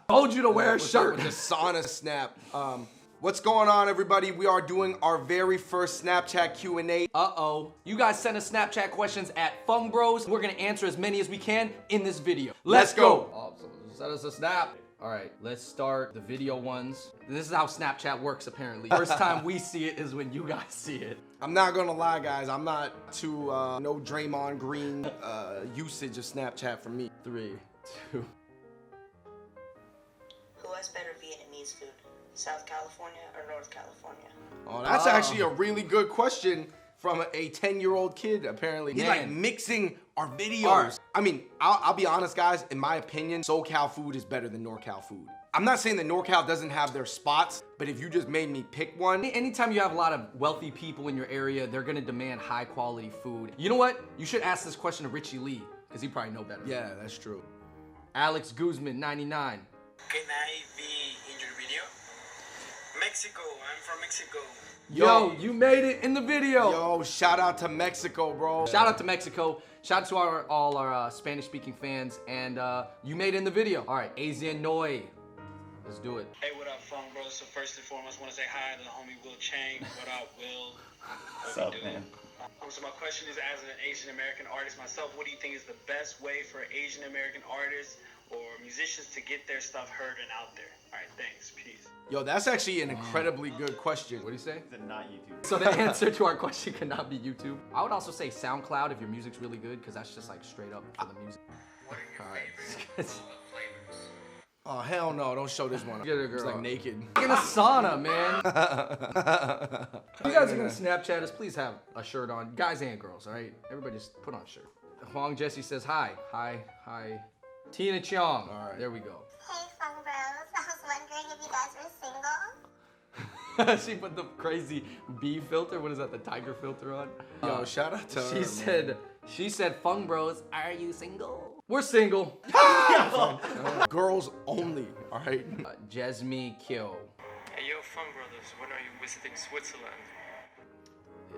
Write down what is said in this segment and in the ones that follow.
Told you to wear a shirt. With the sauna snap. What's going on, everybody? We are doing our very first Snapchat Q&A. Uh-oh. You guys send us Snapchat questions at Fung Bros. We're gonna answer as many as we can in this video. Let's go. Oh, so send us a snap. All right, let's start the video ones. This is how Snapchat works, apparently. First time we see it is when you guys see it. I'm not gonna lie, guys. I'm not too, no Draymond Green usage of Snapchat for me. 3, 2. Who has better Vietnamese food, South California or North California? Oh, that's actually a really good question from a 10-year-old kid, apparently. He's like mixing our videos. I mean, I'll be honest, guys. In my opinion, SoCal food is better than NorCal food. I'm not saying that NorCal doesn't have their spots, but if you just made me pick one. Anytime you have a lot of wealthy people in your area, they're gonna demand high quality food. You know what? You should ask this question to Richie Lee, because he probably know better. Yeah, that's true. Alex Guzman, 99. Can I be in your video? Mexico, I'm from Mexico. Yo, you made it in the video. Yo, shout out to Mexico, bro. Shout out to Mexico. Shout out to all our Spanish-speaking fans, and you made it in the video. All right, Asian Noi. Let's do it. Hey, what up, Fung Bros? So first and foremost, want to say hi to the homie Will Chang. What up, Will? What's up, man? So my question is, as an Asian American artist myself, what do you think is the best way for Asian American artists or musicians to get their stuff heard and out there? All right, thanks. Peace. Yo, that's actually an incredibly good question. What do you say? Not YouTube. So the answer to our question cannot be YouTube. I would also say SoundCloud if your music's really good, because that's just like straight up for the music. What are your favorite flavors? Oh, hell no, don't show this one. Get a girl. It's like naked. In a sauna, man. If you guys are gonna Snapchat us, please have a shirt on. Guys and girls, all right? Everybody just put on a shirt. Huang Jesse says hi. Hi. Tina Chang. All right, there we go. Hey, Fung Bros. I was wondering if you guys were single. She put the crazy bee filter. What is that? The tiger filter on? Yo, shout out to her. She said, Fung Bros, are you single? We're single. Girls only, all right? Jasmine Kyo. Hey, yo, Fung Brothers, when are you visiting Switzerland?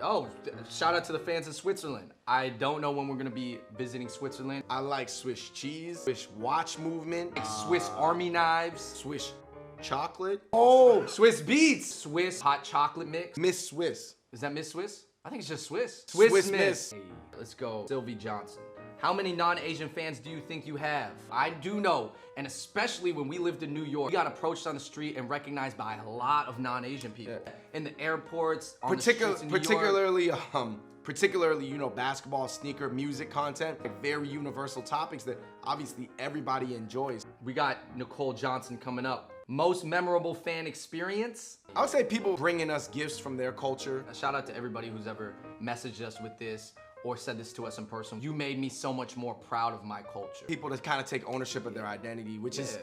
Oh, shout out to the fans in Switzerland. I don't know when we're gonna be visiting Switzerland. I like Swiss cheese, Swiss watch movement, Swiss Army knives, Swiss chocolate. Oh, Swiss beats, Swiss hot chocolate mix. Miss Swiss. Is that Miss Swiss? I think it's just Swiss. Swiss Miss. Hey, let's go. Sylvie Johnson. How many non-Asian fans do you think you have? I do know, and especially when we lived in New York, we got approached on the street and recognized by a lot of non-Asian people. Yeah. In the airports, on the streets in New York. Particularly, you know, basketball, sneaker, music content, like very universal topics that obviously everybody enjoys. We got Nicole Johnson coming up. Most memorable fan experience? I would say people bringing us gifts from their culture. A shout out to everybody who's ever messaged us with this or said this to us in person. You made me so much more proud of my culture. People that kind of take ownership of their identity, which is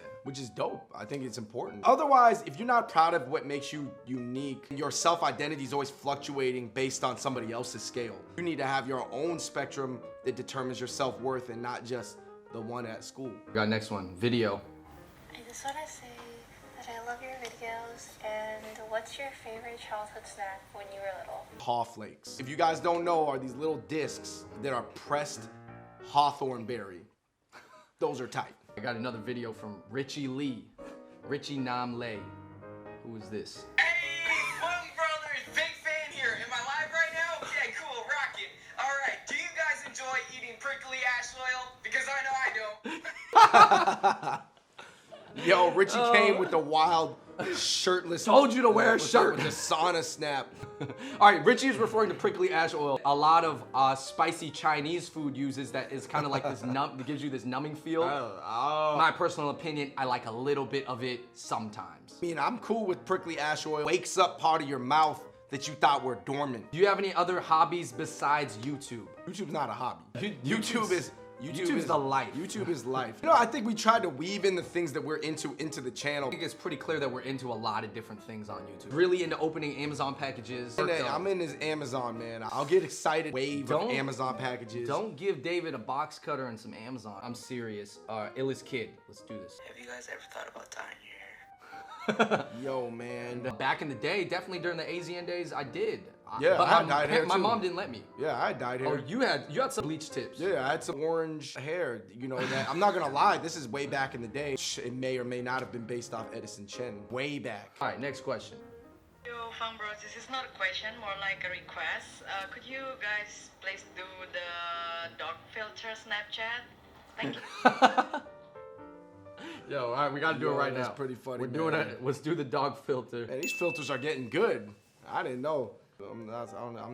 dope. I think it's important. Otherwise, if you're not proud of what makes you unique, your self-identity is always fluctuating based on somebody else's scale. You need to have your own spectrum that determines your self-worth and not just the one at school. We got next one, video. I just want to say that I love your videos, and what's your favorite childhood snack when you were little? Haw Flakes. If you guys don't know, are these little discs that are pressed hawthorn berry. Those are tight. I got another video from Richie Lee. Richie Nam Lei. Who is this? Hey, Fung Brothers, big fan here. Am I live right now? Okay, cool, rocket. All right, do you guys enjoy eating prickly ash oil? Because I know I don't. Yo, Richie came with the wild shirtless. Told you to wear a shirt. With the sauna snap. All right, Richie is referring to prickly ash oil. A lot of spicy Chinese food uses that is kind of like this that gives you this numbing feel. My personal opinion, I like a little bit of it sometimes. I mean, I'm cool with prickly ash oil. Wakes up part of your mouth that you thought were dormant. Do you have any other hobbies besides YouTube? YouTube's not a hobby. YouTube is the life. YouTube is life. You know, I think we tried to weave in the things that we're into the channel. I think it's pretty clear that we're into a lot of different things on YouTube. Really into opening Amazon packages. I'm in this Amazon, man. I'll get excited wave of Amazon packages. Don't give David a box cutter and some Amazon. I'm serious. Illest Kid, let's do this. Have you guys ever thought about dyeing your hair? Yo, man. Back in the day, definitely during the ASEAN days, I did. Yeah, but I had dyed hair my too. mom didn't let me. Yeah, I dyed hair. Oh, you had some bleach tips. Yeah, I had some orange hair. You know that. I'm not gonna lie, this is way back in the day. It may or may not have been based off Edison Chen. Way back. All right, next question. Yo, Fung Bros, this is not a question, more like a request. Could you guys please do the dog filter Snapchat? Thank you. Yo, all right, we gotta do it right now. That's pretty funny. We're doing man. it. Let's do the dog filter. Man, these filters are getting good. I didn't know. I'm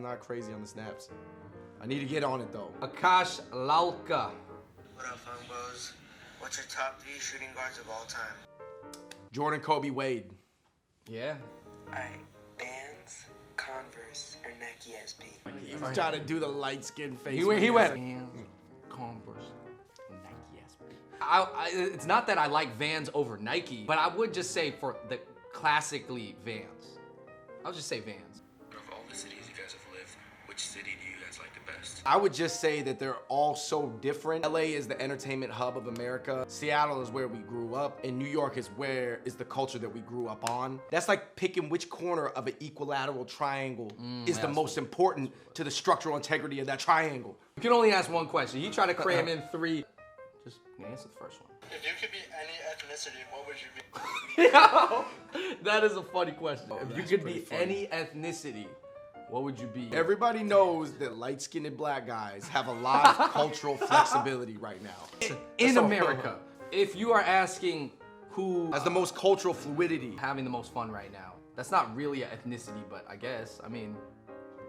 not crazy on the snaps. I need to get on it though. Akash Lalka. What up, Fung Bros? What's your top 3 shooting guards of all time? Jordan, Kobe, Wade. Yeah. Alright, Vans, Converse, or Nike SB? He's trying to do the light skin face. He went. Converse, Nike SB. It's not that I like Vans over Nike, but I would just say for the classically Vans. I'll just say Vans. Of all the cities you guys have lived, which city do you guys like the best? I would just say that they're all so different. LA is the entertainment hub of America. Seattle is where we grew up. And New York is the culture that we grew up on. That's like picking which corner of an equilateral triangle is the most important to the structural integrity of that triangle. You can only ask one question. You try to cram in 3. Just answer the first one. If you could be any ethnicity, what would you be? Yo, that is a funny question. If you that's could pretty be funny. any ethnicity, what would you be? Everybody knows that light-skinned black guys have a lot of cultural flexibility right now. In So- America, if you are asking who Has the most cultural fluidity. having the most fun right now, that's not really an ethnicity, but I guess, I mean,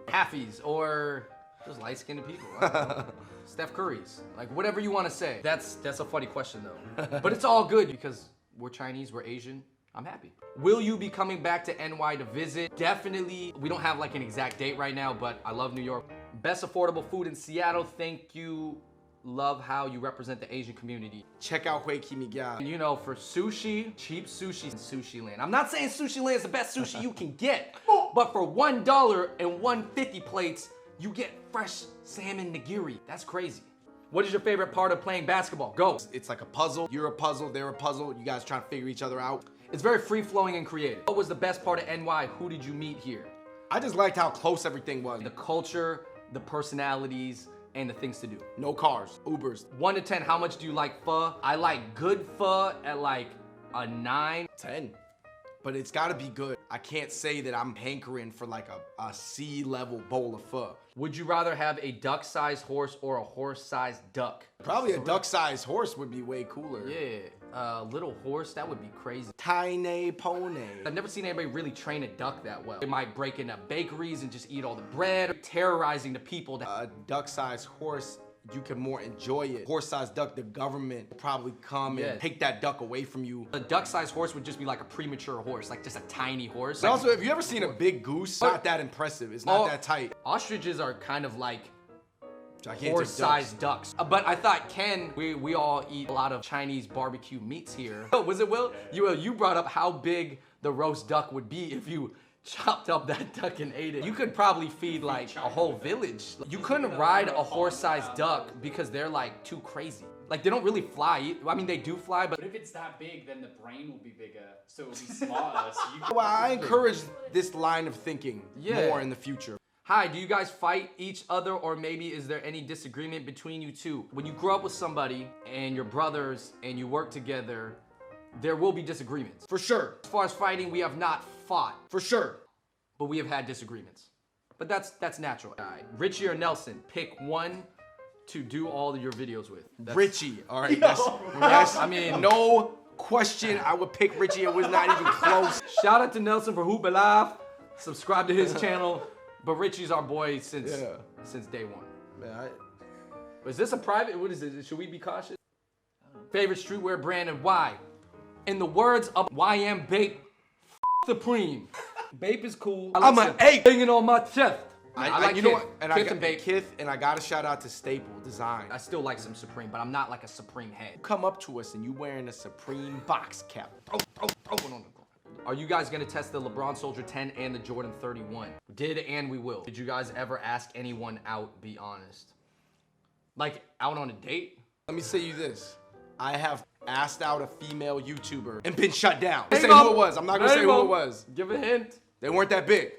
halfies or just light-skinned people. I don't know. Steph Curry's, like whatever you want to say. That's a funny question though, but it's all good because we're Chinese, we're Asian. I'm happy. Will you be coming back to NY to visit? Definitely. We don't have like an exact date right now, but I love New York. Best affordable food in Seattle. Thank you. Love how you represent the Asian community. Check out Hui Kimigya. And you know, for sushi, cheap sushi in Sushi Land. I'm not saying Sushi Land is the best sushi you can get, but for $1 and 150 plates, you get fresh salmon nigiri. That's crazy. What is your favorite part of playing basketball? Go. It's like a puzzle. You're a puzzle, they're a puzzle. You guys trying to figure each other out. It's very free-flowing and creative. What was the best part of NY? Who did you meet here? I just liked how close everything was. The culture, the personalities, and the things to do. No cars, Ubers. 1 to 10, how much do you like pho? I like good pho at like a 9. 10. But it's gotta be good. I can't say that I'm hankering for like a C-level bowl of pho. Would you rather have a duck-sized horse or a horse-sized duck? Probably a duck-sized horse would be way cooler. Yeah, a little horse, that would be crazy. Tiny pony. I've never seen anybody really train a duck that well. They might break into bakeries and just eat all the bread, terrorizing the people. A duck-sized horse, you can more enjoy it. Horse-sized duck, the government will probably come and take that duck away from you. A duck-sized horse would just be like a premature horse, like just a tiny horse. And also, have you ever seen a big goose? It's not that impressive. It's not that tight. Ostriches are kind of like Gigantic horse-sized ducks. But I thought Ken, we all eat a lot of Chinese barbecue meats here. Was it Will? You brought up how big the roast duck would be if you chopped up that duck and ate it. You could probably feed like a whole village. You couldn't ride a horse-sized duck because they're like too crazy. Like they don't really fly. I mean, they do fly, but But if it's that big, then the brain will be bigger, so it'll be smaller. So you Well, I encourage this line of thinking Yeah. more in the future. Hi, do you guys fight each other, or maybe is there any disagreement between you two? When you grow up with somebody and you're brothers and you work together, there will be disagreements. For sure. As far as fighting, we have not fought, For sure. but we have had disagreements. But that's natural. All right, Richie or Nelson, pick one to do all of your videos with. Richie. All right. That's, I mean, no question. I would pick Richie. It was not even close. shout out to Nelson for Hoop Alive. Subscribe to his channel. But Richie's our boy since day one. Man, Is this a private? What is it? Should we be cautious? Favorite streetwear brand and why? In the words of YM Bape, Supreme. Bape is cool. I'm an ape. Hanging on my chest. I like you know Kith. what? And Kith I and Bape. Kith, and I got to shout out to Staple Design. I still like some Supreme, but I'm not like a Supreme head. Come up to us and you wearing a Supreme box cap. Are you guys gonna test the LeBron Soldier 10 and the Jordan 31? Did and we will. Did you guys ever ask anyone out, be honest? Like out on a date? Let me say you this. I have asked out a female YouTuber and been shut down. They Name say who them. it was. I'm not gonna say Name who it them. was. Give a hint. They weren't that big.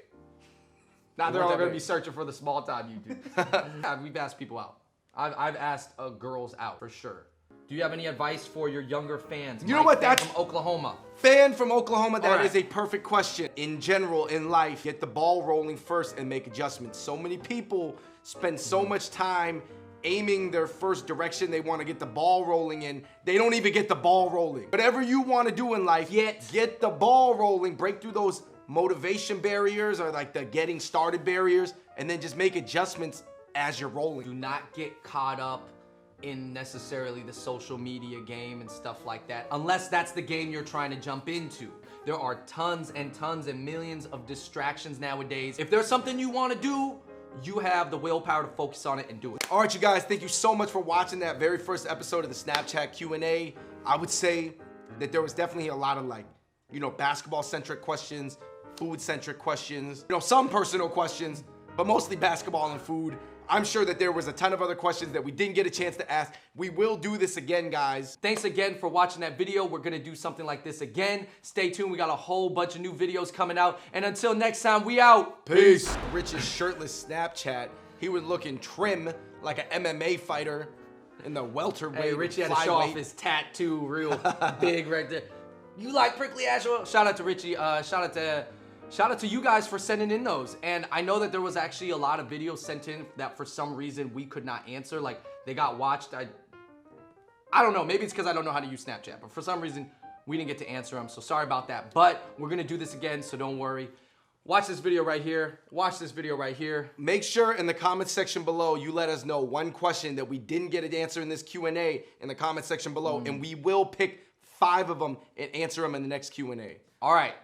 Now They they're all weren't that gonna big. be searching for the small time YouTubers. Yeah, we've asked people out. I've asked girls out for sure. Do you have any advice for your younger fans? You know what, Fan that's- from Oklahoma. Fan from Oklahoma, that Alright. is a perfect question. In general, in life, get the ball rolling first and make adjustments. So many people spend so much time aiming their first direction they want to get the ball rolling in. They don't even get the ball rolling. Whatever you want to do in life, get the ball rolling. Break through those motivation barriers or like the getting started barriers, and then just make adjustments as you're rolling. Do not get caught up in necessarily the social media game and stuff like that, unless that's the game you're trying to jump into. There are tons and tons and millions of distractions nowadays. If there's something you want to do, you have the willpower to focus on it and do it. All right, you guys, thank you so much for watching that very first episode of the Snapchat Q&A. I would say that there was definitely a lot of basketball-centric questions, food-centric questions, some personal questions, but mostly basketball and food. I'm sure that there was a ton of other questions that we didn't get a chance to ask. We will do this again, guys. Thanks again for watching that video. We're gonna do something like this again. Stay tuned, we got a whole bunch of new videos coming out. And until next time, we out. Peace. Rich's shirtless Snapchat. He was looking trim like an MMA fighter in the welterweight. Hey, Richie had to show off flyweight. his tattoo real big right there. You like prickly ash oil? Shout out to Richie. Shout out to you guys for sending in those. And I know that there was actually a lot of videos sent in that for some reason we could not answer. Like they got watched. I don't know. Maybe it's because I don't know how to use Snapchat. But for some reason, we didn't get to answer them. So sorry about that. But we're going to do this again, so don't worry. Watch this video right here. Watch this video right here. Make sure in the comments section below you let us know one question that we didn't get an answer in this Q&A in the comments section below, and we will pick 5 of them and answer them in the next Q&A. All right.